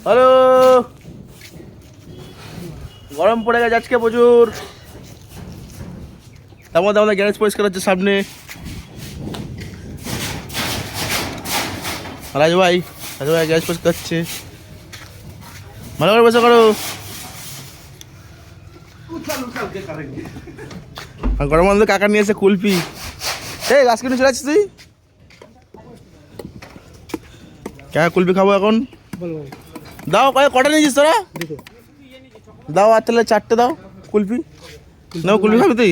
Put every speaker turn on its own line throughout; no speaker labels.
Hello, গরম পড়ে গেছে আজকে প্রচুর। তার মধ্যে আমাদের গ্যারেজ পরিষ্কার হচ্ছে সামনে। রাজু ভাই গ্যারেজ পরিষ্কার হচ্ছে, ভালো করে বসে করো। গরম মধ্যে কাকা নিয়ে এসে কুলপি। এই গাছ কিনে চলে আসছিস তুই? কাকা কুলপি খাবো এখন। দাও, কটা নিয়েছিস তোরা? দাও আর তাহলে 4টে দাও কুলপি। নাও কুলপি খাবি তুই?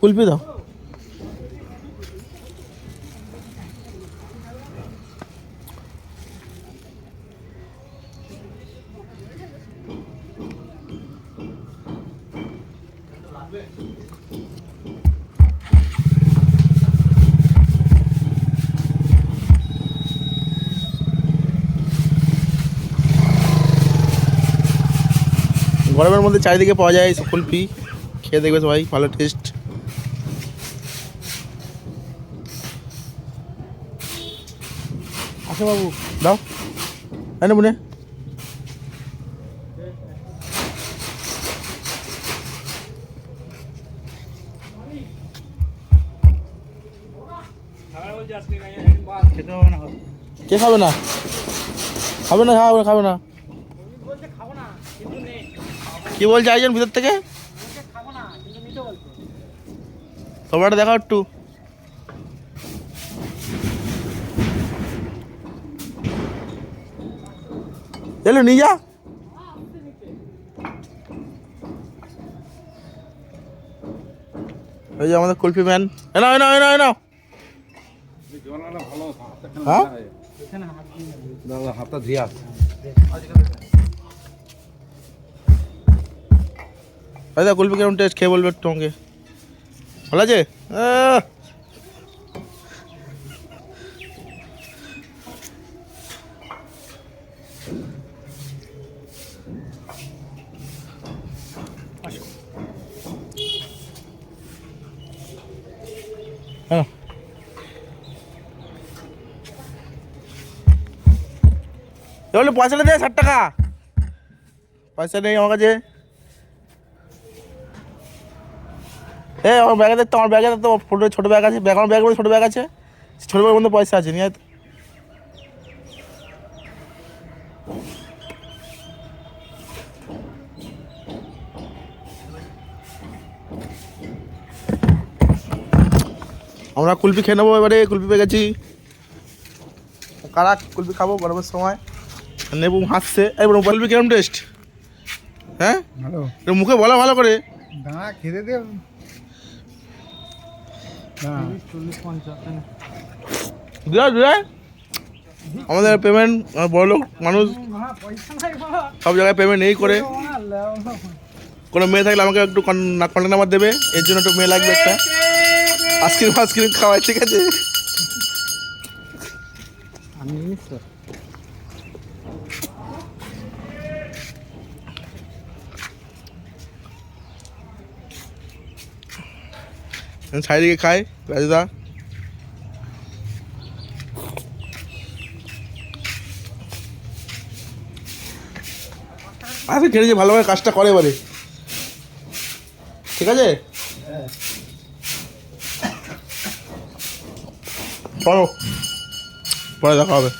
কুলপি দাও। গরমের মধ্যে চারিদিকে পাওয়া যায় কুলপি, খেয়ে দেখবে সবাই, ভালো টেস্ট। আসো বাবু, দাও না মনে। কে খাবে না? খাবে না, খাবে না। কি বলছে একজন ভিতর থেকে? তোমারটা দেখাও একটু। এলো নিয়ে যা। ওই যে আমাদের কুলফি ম্যান। এনাও এনাও এনাও এনাও। হ্যাঁ
হাতটা ধুয়ে আসছে।
দাদা কুলফি কেমন টেস্ট, খেয়ে বলবে তোমাকে। ভালো আছে? হ্যাঁ, এবার পয়সাটা দে, 60 টাকা। পয়সা নেই আমার কাছে। আমার ব্যাগে দেখতো, আমার ব্যাগে দেখতো ফোটো, ছোটো ব্যাগ আছে, আমার ব্যাগের মধ্যে ছোটো ব্যাগ আছে, ছোটো ব্যাগের মধ্যে পয়সা আছে, নিয়ে আয় তো। আমরা কুলপি খেয়ে নেবো এবারে, কুলপি পেয়ে গেছি। কারা কুলপি খাবো গরমের সময়, নেবু হাসছে। এবার কুলপি কেমন টেস্ট? হ্যাঁ মুখে বলা ভালো করে।
খেতে দে।
আমাদের পেমেন্ট, বড় লোক মানুষ, সব জায়গায় পেমেন্ট এই করে। কোনো মেয়ে থাকলে আমাকে একটু কন্ট্যাক্ট নাম্বার দেবে, এর জন্য একটু মেয়ে লাগবে একটা। আইসক্রিম খাওয়াই, ঠিক আছে? সাইডিকে খাই রাজুদা। আরে খেলে যে ভালোভাবে কাজটা করে এবারে, ঠিক আছে? চলো পরে দেখা হবে।